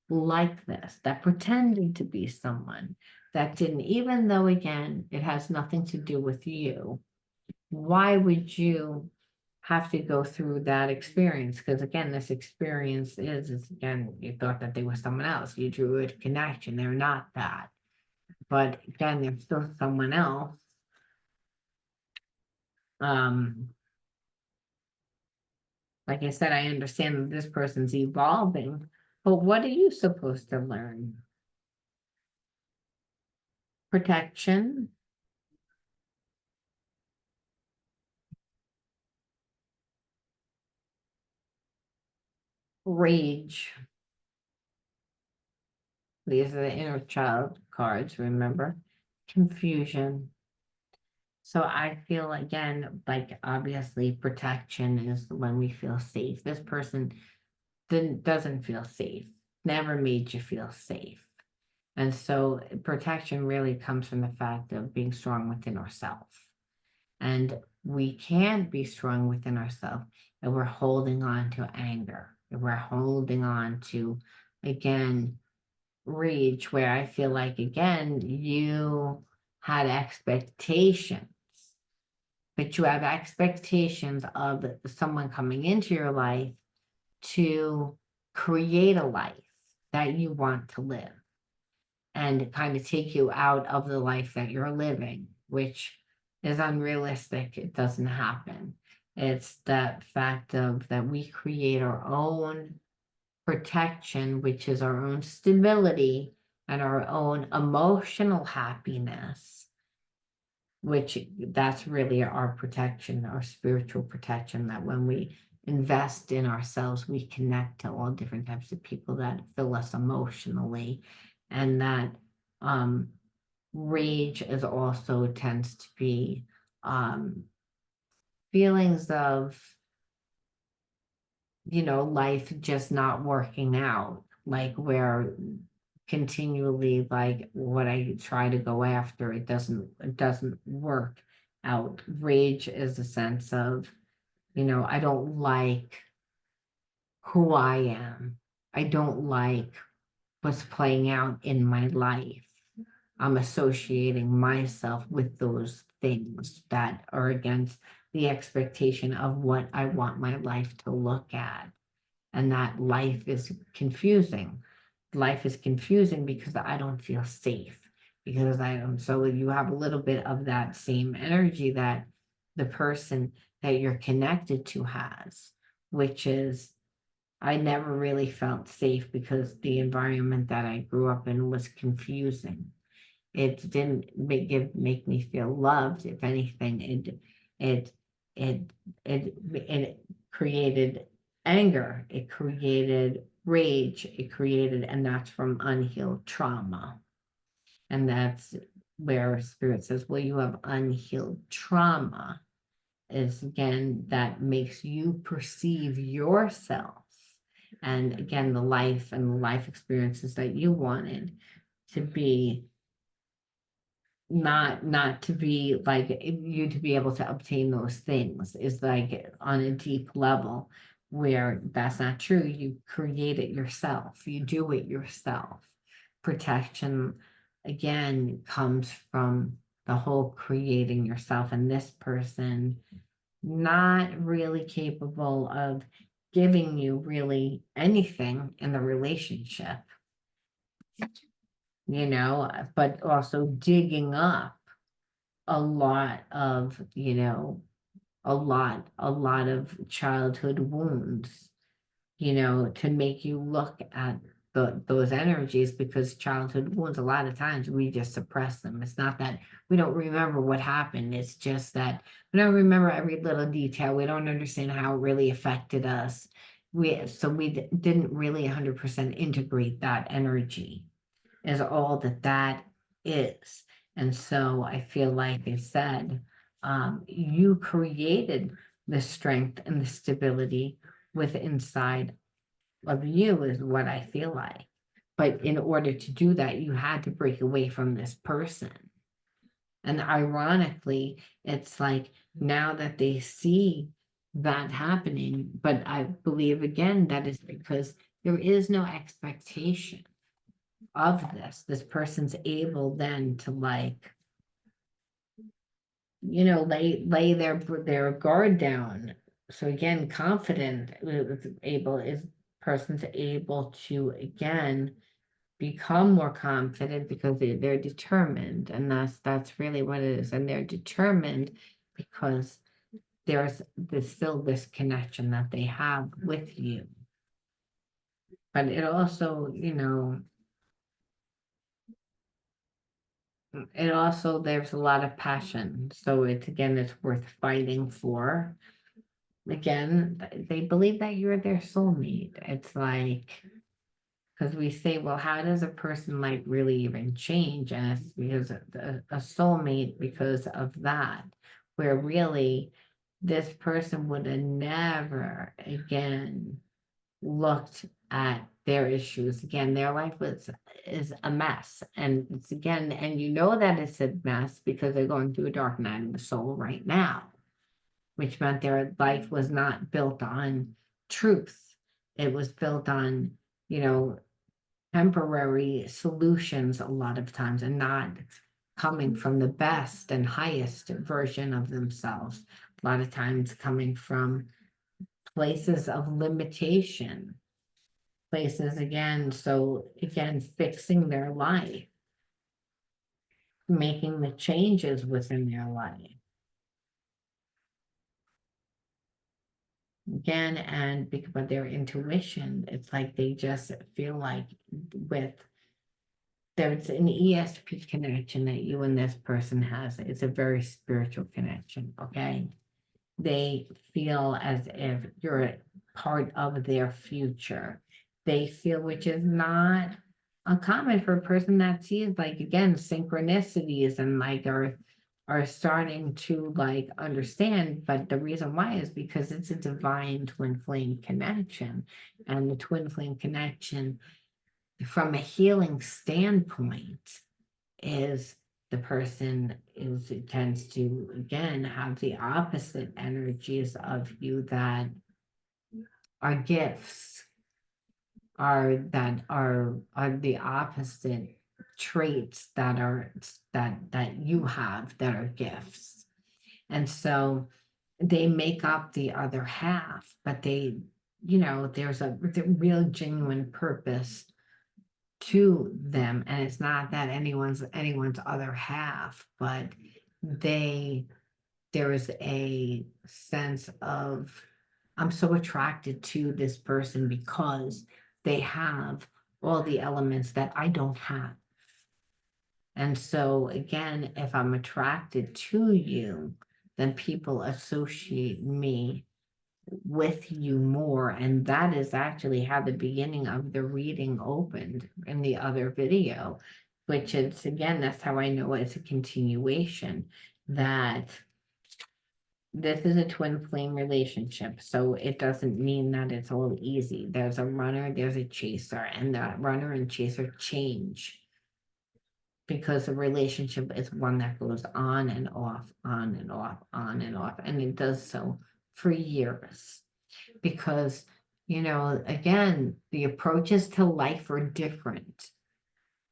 like this, that pretended to be someone that didn't, even though again it has nothing to do with you? Why would you have to go through that experience? Because again, this experience is again, you thought that they were someone else, you drew a connection, they're not that, but again, they're still someone else. Like I said, I understand that this person's evolving, but what are you supposed to learn? Protection, Rage. These are the inner child cards, remember? Confusion. So I feel again, like obviously protection is when we feel safe. This person doesn't feel safe, never made you feel safe. And so protection really comes from the fact of being strong within ourselves. And we can't be strong within ourselves if we're holding on to anger, if we're holding on to, again, rage, where I feel like, again, you had expectations, but you have expectations of someone coming into your life to create a life that you want to live and kind of take you out of the life that you're living, which is unrealistic. It doesn't happen. It's that fact of that we create our own protection, which is our own stability and our own emotional happiness, which that's really our protection, our spiritual protection, that when we invest in ourselves, we connect to all different types of people that fill us emotionally. And that rage is also tends to be feelings of, life just not working out, like where continually, like what I try to go after, it doesn't work out. Rage is a sense of, I don't like who I am. I don't like what's playing out in my life. I'm associating myself with those things that are against the expectation of what I want my life to look at. And that life is confusing. Life is confusing because I don't feel safe. Because I am, so you have a little bit of that same energy that the person that you're connected to has, which is, I never really felt safe because the environment that I grew up in was confusing. It didn't make me feel loved. If anything, it it it created anger. It created rage. It created, and that's from unhealed trauma. And that's where spirit says, well, you have unhealed trauma. Is again that makes you perceive yourself, and again the life and the life experiences that you wanted to be, not to be like you to be able to obtain those things, is like on a deep level where that's not true. You create it yourself, you do it yourself. Protection again comes from the whole creating yourself, and this person not really capable of giving you really anything in the relationship, but also digging up a lot of, a lot of childhood wounds, to make you look at those energies, because childhood wounds, a lot of times we just suppress them. It's not that we don't remember what happened. It's just that we don't remember every little detail. We don't understand how it really affected us. So we didn't really 100% integrate that energy, is all that is. And so I feel like I said, you created the strength and the stability with inside of you, is what I feel like. But in order to do that, you had to break away from this person. And ironically, it's like now that they see that happening, but I believe again that is because there is no expectation of this person's able then to, like, lay their guard down. So again, confident is able, is person's able to again become more confident because they're determined, and that's really what it is. And they're determined because there's still this connection that they have with you. But it also, there's a lot of passion. So it's worth fighting for. again, they believe that you're their soulmate. It's like, because we say, well, how does a person like really even change? And it's because of a soulmate, because of that, where really this person would have never again looked at their issues again. Their life is a mess, and it's again, and you know that it's a mess because they're going through a dark night of the soul right now, which meant their life was not built on truth. It was built on, you know, temporary solutions a lot of times, and not coming from the best and highest version of themselves. A lot of times coming from places of limitation, places again, so again, fixing their life, making the changes within their life. Again, and because of their intuition, it's like they just feel like with there's an ESP connection that you and this person has. It's a very spiritual connection, okay? They feel as if you're a part of their future. They feel, which is not uncommon for a person that sees, like, again, synchronicities and like are starting to like understand. But the reason why is because it's a divine twin flame connection, and the twin flame connection from a healing standpoint is the person is tends to again have the opposite energies of you that are gifts, are the opposite traits that are that you have that are gifts. And so they make up the other half, but they, you know, there's a real genuine purpose to them, and it's not that anyone's other half, but they there is a sense of, I'm so attracted to this person because they have all the elements that I don't have. And so again, if I'm attracted to you, then people associate me with you more. And that is actually how the beginning of the reading opened in the other video, which is again, that's how I know it's a continuation, that this is a twin flame relationship. So it doesn't mean that it's all easy. There's a runner, there's a chaser, and that runner and chaser change because the relationship is one that goes on and off, on and off, on and off. And it does so for years because, you know, again, the approaches to life are different.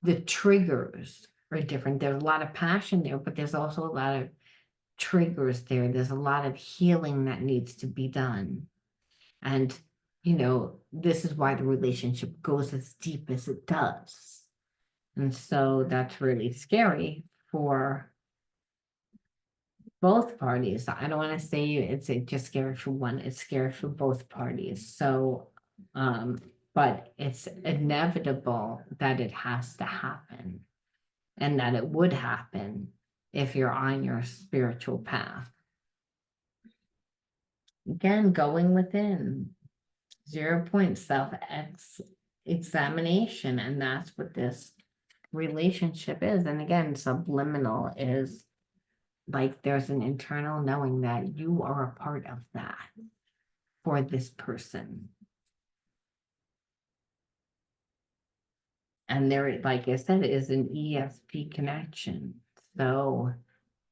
The triggers are different. There's a lot of passion there, but there's also a lot of triggers there. There's a lot of healing that needs to be done. And, you know, this is why the relationship goes as deep as it does. And so that's really scary for both parties. I don't want to say it's just scary for one, it's scary for both parties. So, but it's inevitable that it has to happen, and that it would happen if you're on your spiritual path. Again, going within, 0 point self examination, and that's what this relationship is. And again, subliminal is like there's an internal knowing that you are a part of that for this person. And there, like I said, is an ESP connection. So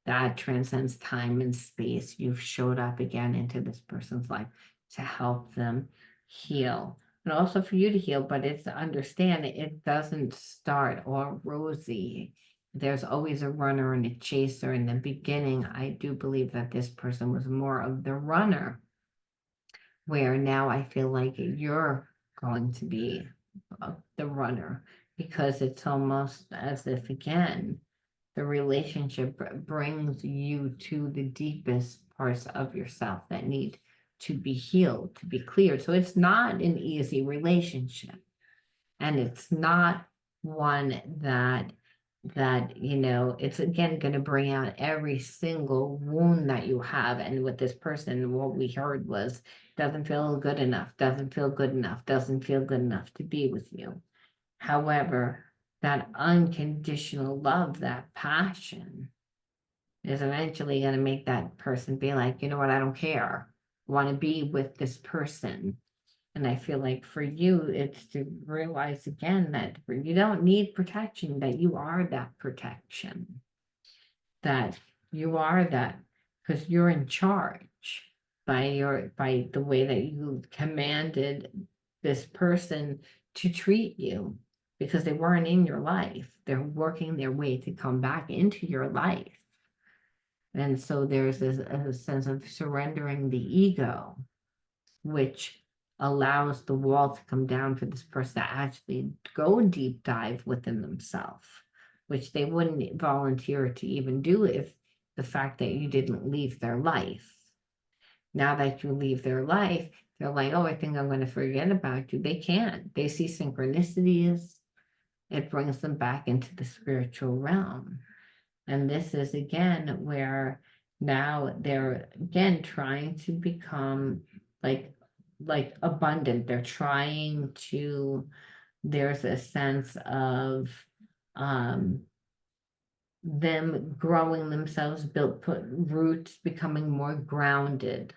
that transcends time and space. You've showed up again into this person's life to help them heal. And also for you to heal, but it's to understand it doesn't start all rosy. There's always a runner and a chaser. In the beginning, I do believe that this person was more of the runner, where now I feel like you're going to be the runner, because it's almost as if, again, the relationship brings you to the deepest parts of yourself that need to be healed, to be cleared. So it's not an easy relationship. And it's not one that that, it's again going to bring out every single wound that you have. And with this person, what we heard was doesn't feel good enough, doesn't feel good enough, doesn't feel good enough to be with you. However, that unconditional love, that passion is eventually going to make that person be like, you know what, I don't care. I want to be with this person. And I feel like for you, it's to realize again that you don't need protection, that you are that protection, that you are that because you're in charge by the way that you commanded this person to treat you because they weren't in your life. They're working their way to come back into your life. And so there's a sense of surrendering the ego, which allows the wall to come down for this person to actually go deep dive within themselves, which they wouldn't volunteer to even do if the fact that you didn't leave their life. Now that you leave their life, they're like, oh, I think I'm going to forget about you. They can't. They see synchronicities. It brings them back into the spiritual realm. And this is again where now they're again trying to become like abundant. They're trying to, there's a sense of um them growing themselves, put roots, becoming more grounded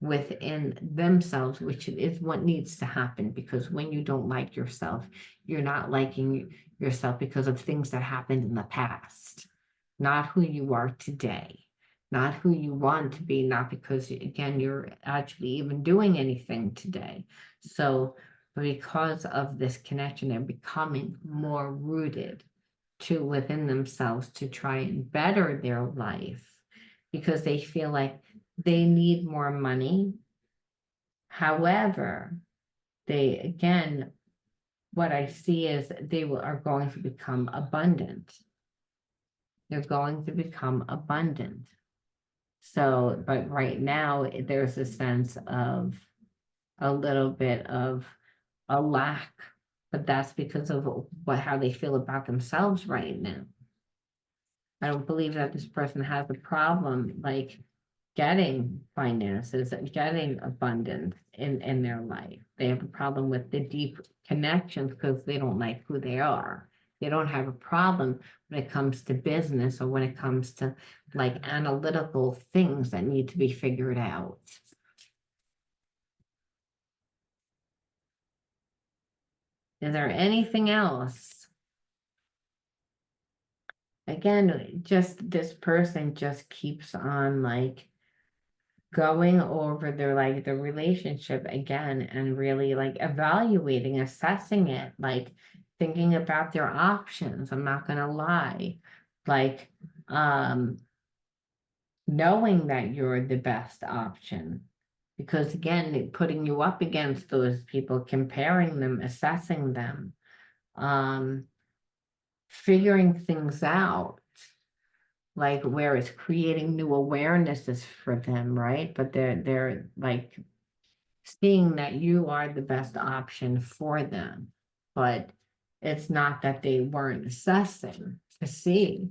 within themselves, which is what needs to happen. Because when you don't like yourself, you're not liking yourself because of things that happened in the past, not who you are today, not who you want to be, not because, again, you're actually even doing anything today. So, because of this connection, they're becoming more rooted to within themselves to try and better their life because they feel like they need more money. However, they, again, what I see is are going to become abundant. They're going to become abundant. So, but right now there's a sense of a little bit of a lack, but that's because of how they feel about themselves right now. I don't believe that this person has a problem like getting finances and getting abundance in their life. They have a problem with the deep connections because they don't like who they are. They don't have a problem when it comes to business or when it comes to like analytical things that need to be figured out. Is there anything else? Again, just this person just keeps on like going over the relationship again and really like evaluating, assessing it, like thinking about their options. I'm not gonna lie. Like knowing that you're the best option. Because again, putting you up against those people, comparing them, assessing them, um, figuring things out, like where it's creating new awarenesses for them, right? But they're like seeing that you are the best option for them. But it's not that they weren't assessing to see.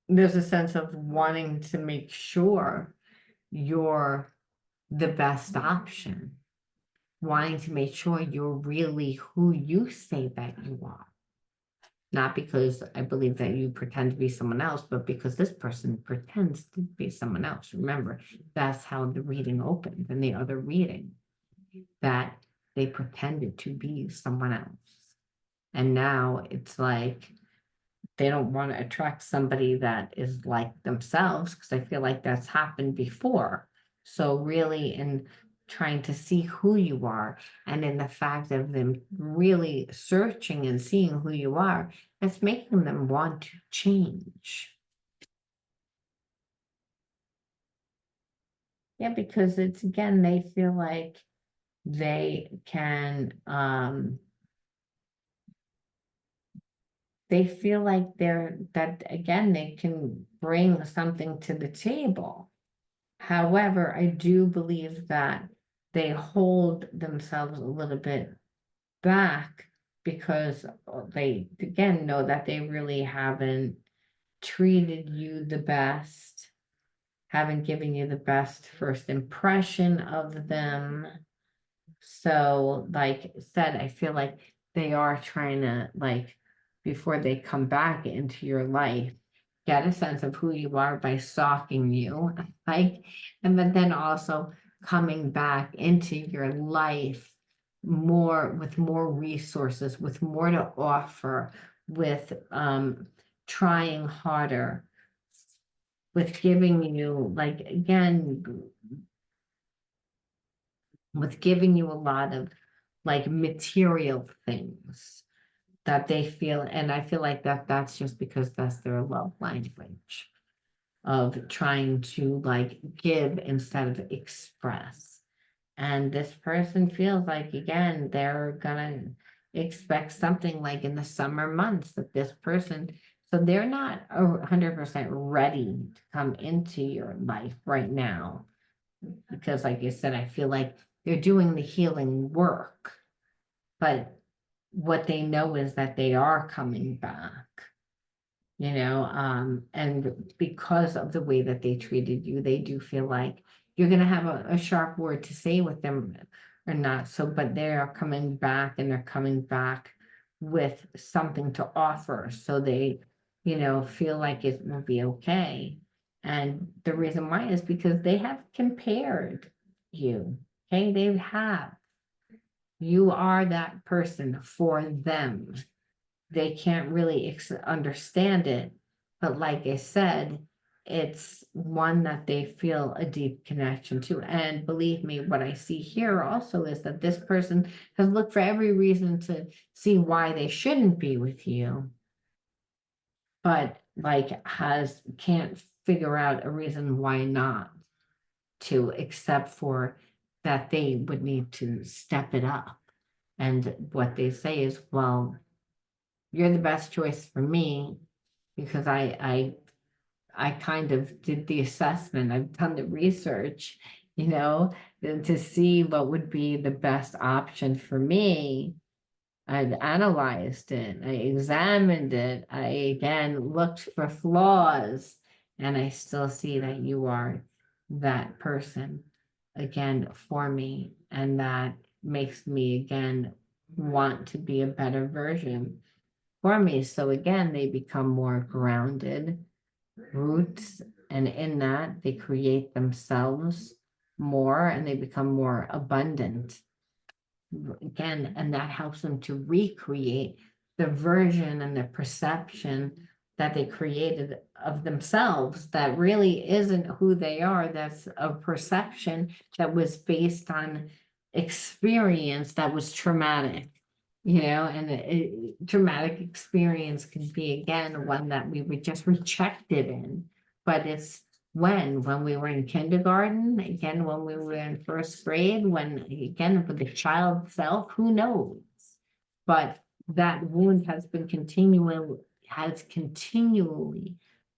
There's a sense of wanting to make sure you're the best option, wanting to make sure you're really who you say that you are. Not because I believe that you pretend to be someone else, but because this person pretends to be someone else. Remember, that's how the reading opened in the other reading, that they pretended to be someone else. And now it's like they don't want to attract somebody that is like themselves because I feel like that's happened before. So really in trying to see who you are and in the fact of them really searching and seeing who you are, it's making them want to change. Yeah, because it's again, they feel like they can they feel like that again, they can bring something to the table. However, I do believe that they hold themselves a little bit back because they again know that they really haven't treated you the best, haven't given you the best first impression of them. So, like I said, I feel like they are trying to, like, before they come back into your life, get a sense of who you are by stalking you, like, and but then also coming back into your life more with more resources, with more to offer, with trying harder, with giving you, like, again, with giving you a lot of like material things that they feel, and I feel like that's just because that's their love language of trying to like give instead of express. And this person feels like again they're gonna expect something like in the summer months that this person, so they're not 100% ready to come into your life right now because like I said, I feel like they're doing the healing work, but what they know is that they are coming back, and because of the way that they treated you, they do feel like you're going to have a sharp word to say with them or not. So, but they are coming back and they're coming back with something to offer. So they, feel like it will be okay. And the reason why is because they have compared you. Okay. They have. You are that person for them. They can't really understand it. But like I said, it's one that they feel a deep connection to. And believe me, what I see here also is that this person has looked for every reason to see why they shouldn't be with you, but like can't figure out a reason why not to, except for that they would need to step it up. And what they say is, well, you're the best choice for me because I kind of did the assessment. I've done the research, to see what would be the best option for me. I've analyzed it, I examined it, I again looked for flaws, and I still see that you are that person again for me, and that makes me again want to be a better version for me. So again, they become more grounded roots, and in that, they create themselves more and they become more abundant again, and that helps them to recreate the version and the perception that they created of themselves that really isn't who they are. That's a perception that was based on experience that was traumatic, and traumatic experience can be again one that we were just rejected in, but it's when we were in kindergarten, again, when we were in first grade, when again, for the child self, who knows? But that wound has continually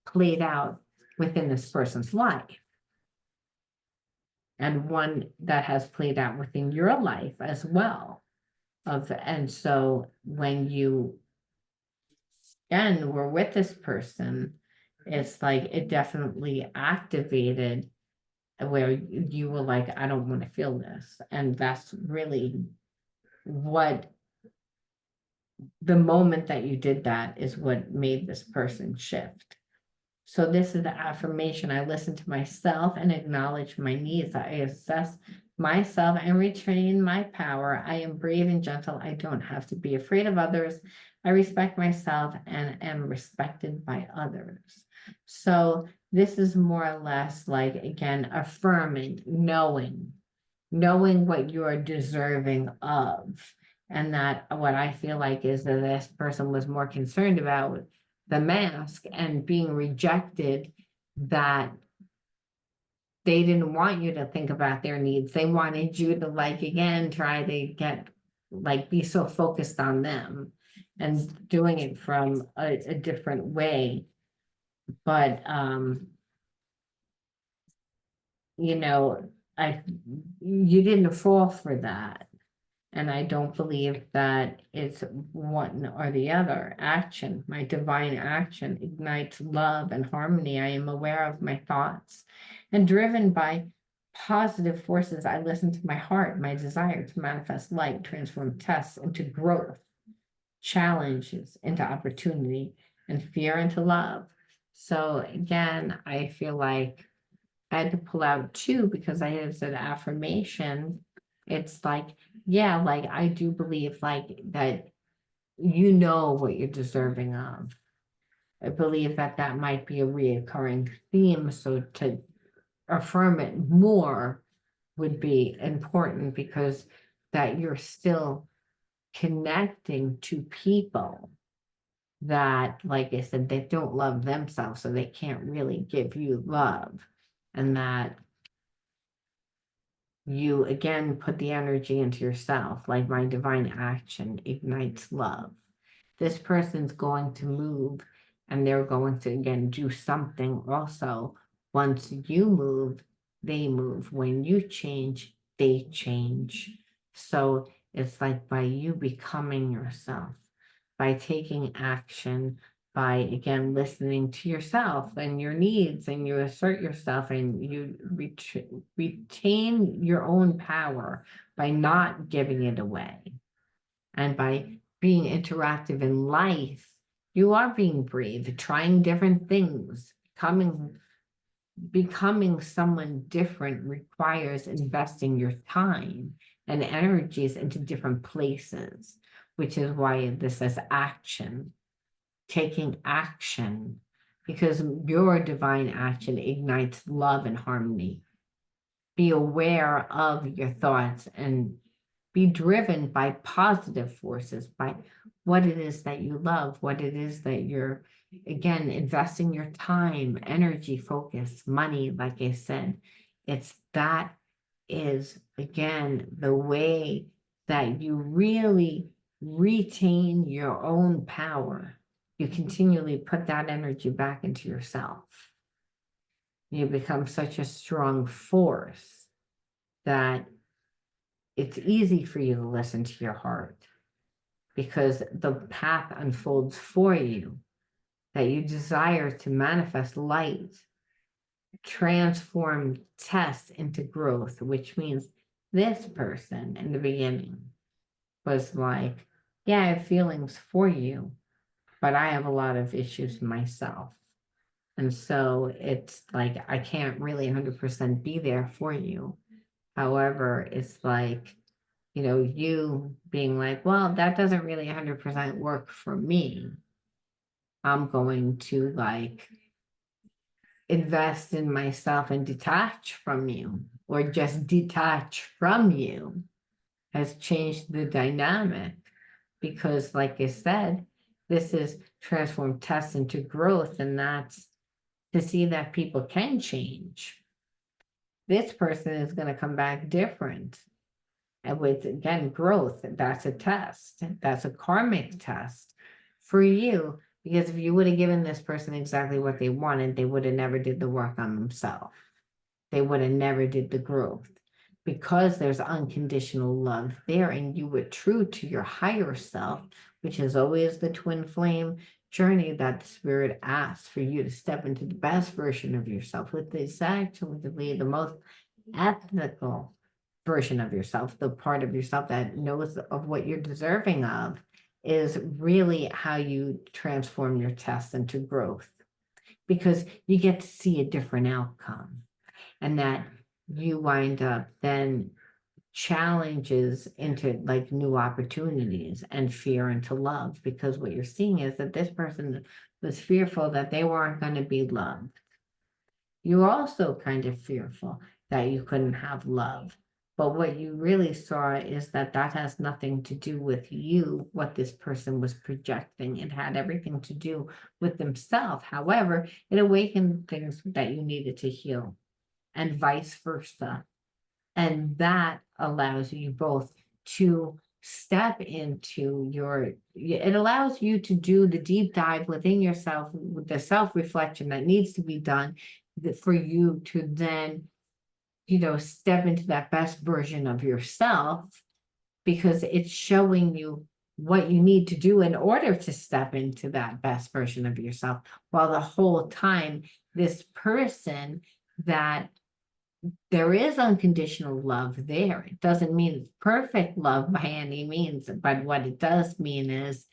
played out within this person's life. And one that has played out within your life as well. And so when you again were with this person, it's like it definitely activated where you were like, I don't want to feel this. And that's really what the moment that you did that is what made this person shift. So this is the affirmation. I listen to myself and acknowledge my needs. I assess myself and retain my power. I am brave and gentle. I don't have to be afraid of others. I respect myself and am respected by others. So this is more or less like, again, affirming, knowing what you are deserving of. And that what I feel like is that this person was more concerned about the mask and being rejected, that they didn't want you to think about their needs. They wanted you to like, again, try to get like be so focused on them and doing it from a different way. But you know, I you didn't fall for that. And I don't believe that it's one or the other. Action, my divine action, ignites love and harmony. I am aware of my thoughts and driven by positive forces. I listen to my heart, my desire to manifest light, transform tests into growth, challenges into opportunity, and fear into love. So again, I feel like I had to pull out two because I had said affirmation. It's like, yeah, like I do believe like that you know what you're deserving of. I believe that that might be a reoccurring theme. So to affirm it more would be important because that you're still connecting to people that, like I said, they don't love themselves, so they can't really give you love. And that you again put the energy into yourself, like my divine action ignites love. This person's going to move and they're going to again do something also. Once you move, they move. When you change, they change. So it's like by you becoming yourself, by taking action, by again listening to yourself and your needs, and you assert yourself and you retain your own power by not giving it away, and by being interactive in life. You are being brave, trying different things. Becoming someone different requires investing your time and energies into different places, which is why this is action, taking action, because your divine action ignites love and harmony. Be aware of your thoughts and be driven by positive forces, by what it is that you love, what it is that you're, again, investing your time, energy, focus, money, like I said. It's that is, again, the way that you really retain your own power. You continually put that energy back into yourself. You become such a strong force that it's easy for you to listen to your heart because the path unfolds for you, that you desire to manifest light, transform tests into growth, which means this person in the beginning was like, yeah, I have feelings for you, but I have a lot of issues myself. And so it's like, I can't really 100% be there for you. However, it's like, you being like, well, that doesn't really 100% work for me. I'm going to like invest in myself and detach from you, or just detach from you, has changed the dynamic. Because, like I said, this is transform tests into growth, and that's to see that people can change. This person is going to come back different. And with, again, growth, that's a test. That's a karmic test for you. Because if you would have given this person exactly what they wanted, they would have never did the work on themselves. They would have never did the growth. Because there's unconditional love there, and you were true to your higher self, which is always the twin flame journey that the spirit asks for you to step into the best version of yourself with this actually the most ethical version of yourself, the part of yourself that knows of what you're deserving of, is really how you transform your tests into growth, because you get to see a different outcome, and that you wind up then challenges into like new opportunities, and fear into love, because what you're seeing is that this person was fearful that they weren't going to be loved. You're also kind of fearful that you couldn't have love. But what you really saw is that that has nothing to do with you, what this person was projecting. It had everything to do with themselves. However, it awakened things that you needed to heal, and vice versa. And that allows you both to step into it allows you to do the deep dive within yourself, with the self-reflection that needs to be done, for you to then, step into that best version of yourself, because it's showing you what you need to do in order to step into that best version of yourself. While the whole time, this person that there is unconditional love there. It doesn't mean it's perfect love by any means, but what it does mean is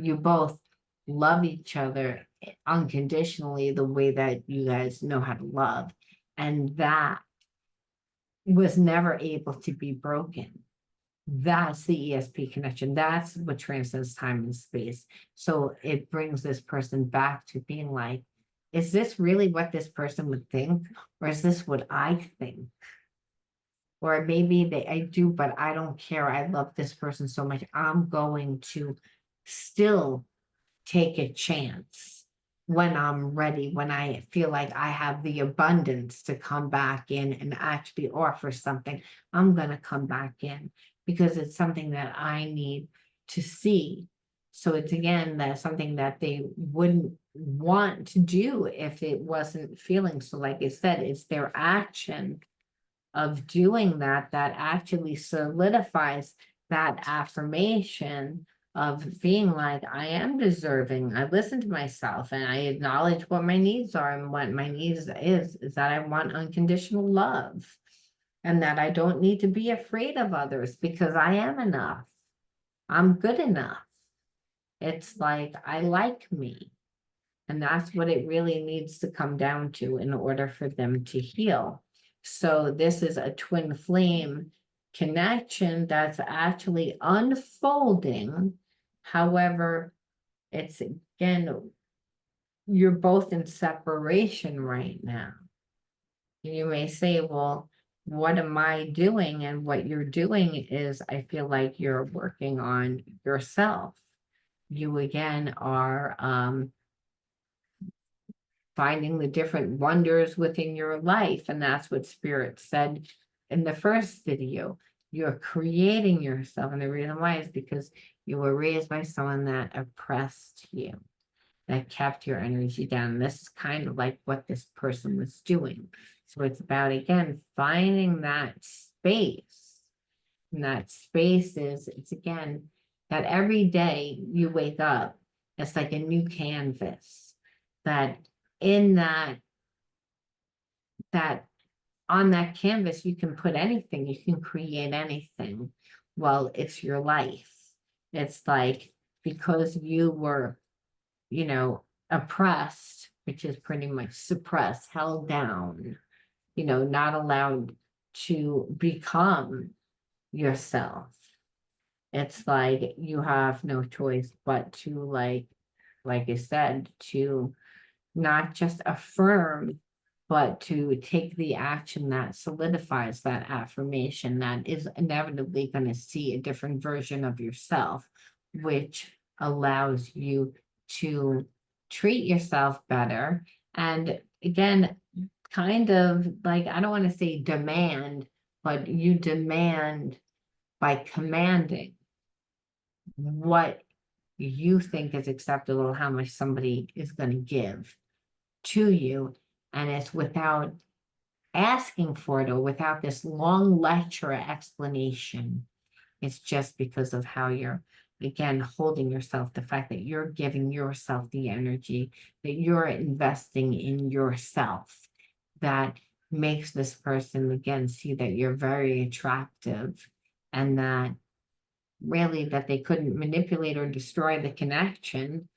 you both love each other unconditionally the way that you guys know how to love. And that was never able to be broken. That's the ESP connection. That's what transcends time and space. So it brings this person back to being like, is this really what this person would think? Or is this what I think? Or maybe I do, but I don't care. I love this person so much. I'm going to still take a chance when I'm ready, when I feel like I have the abundance to come back in and actually offer something. I'm going to come back in because it's something that I need to see. So it's again, that's something that they wouldn't want to do if it wasn't feeling. So like I said, it's their action of doing that that actually solidifies that affirmation of being like, I am deserving. I listen to myself and I acknowledge what my needs are. And what my needs is that I want unconditional love and that I don't need to be afraid of others because I am enough. I'm good enough. It's like, I like me. And that's what it really needs to come down to in order for them to heal. So this is a twin flame connection that's actually unfolding. However, it's again, you're both in separation right now. You may say, well, what am I doing? And what you're doing is, I feel like you're working on yourself. You again are finding the different wonders within your life. And that's what Spirit said in the first video. You're creating yourself. And the reason why is because you were raised by someone that oppressed you, that kept your energy down. And this is kind of like what this person was doing. So it's about, again, finding that space. And that space is, it's again, that every day you wake up, it's like a new canvas. That in that on that canvas you can put anything, you can create anything. Well, it's your life. It's like, because you were, oppressed, which is pretty much suppressed, held down, not allowed to become yourself. It's like you have no choice but to, like I said, to not just affirm, but to take the action that solidifies that affirmation that is inevitably going to see a different version of yourself, which allows you to treat yourself better. And again, kind of like, I don't want to say demand, but you demand by commanding what you think is acceptable, how much somebody is going to give to you, and it's without asking for it or without this long lecture explanation. It's just because of how you're, again, holding yourself, the fact that you're giving yourself the energy, that you're investing in yourself, that makes this person, again, see that you're very attractive, and that really that they couldn't manipulate or destroy the connection.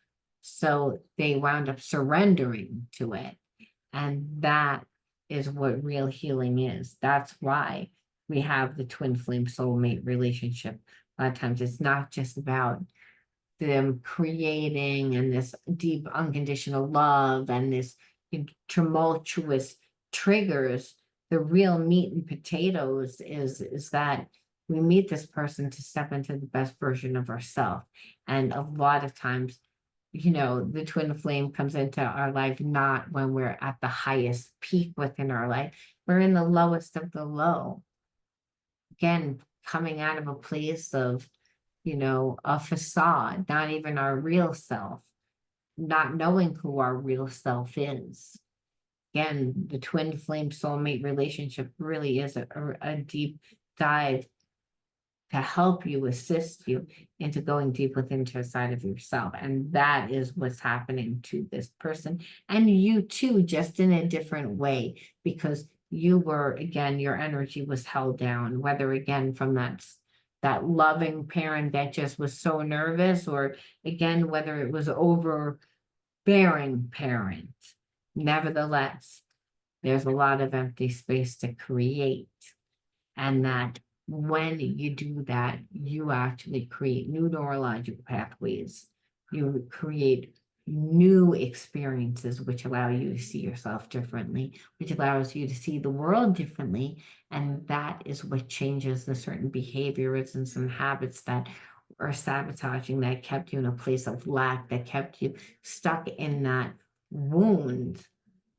So they wound up surrendering to it. And that is what real healing is. That's why we have the twin flame soulmate relationship. A lot of times it's not just about them creating and this deep unconditional love and this tumultuous triggers. The real meat and potatoes is that we meet this person to step into the best version of ourselves. And a lot of times, the twin flame comes into our life not when we're at the highest peak within our life. We're in the lowest of the low. Again, coming out of a place of, a facade, not even our real self, not knowing who our real self is. Again, the twin flame soulmate relationship really is a deep dive to help you, assist you into going deep within to the side of yourself. And that is what's happening to this person. And you too, just in a different way, because you were, again, your energy was held down, whether again from that loving parent that just was so nervous, or again, whether it was overbearing parent. Nevertheless, there's a lot of empty space to create. And that when you do that, you actually create new neurological pathways. You create new experiences which allow you to see yourself differently, which allows you to see the world differently. And that is what changes the certain behaviors and some habits that are sabotaging, that kept you in a place of lack, that kept you stuck in that wound,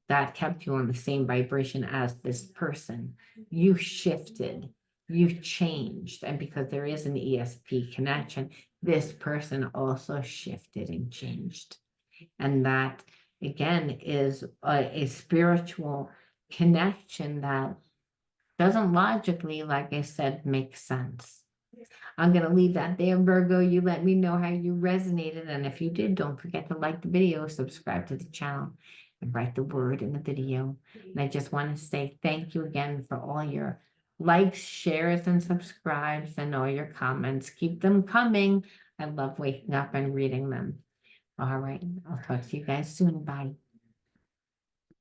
that kept you on the same vibration as this person. You shifted, you changed. And because there is an ESP connection, this person also shifted and changed. And that, again, is a spiritual connection that doesn't logically, like I said, make sense. I'm going to leave that there, Virgo. You let me know how you resonated. And if you did, don't forget to like the video, subscribe to the channel, and write the word in the video. And I just want to say thank you again for all your likes, shares, and subscribes, and all your comments. Keep them coming. I love waking up and reading them. All right. I'll talk to you guys soon. Bye.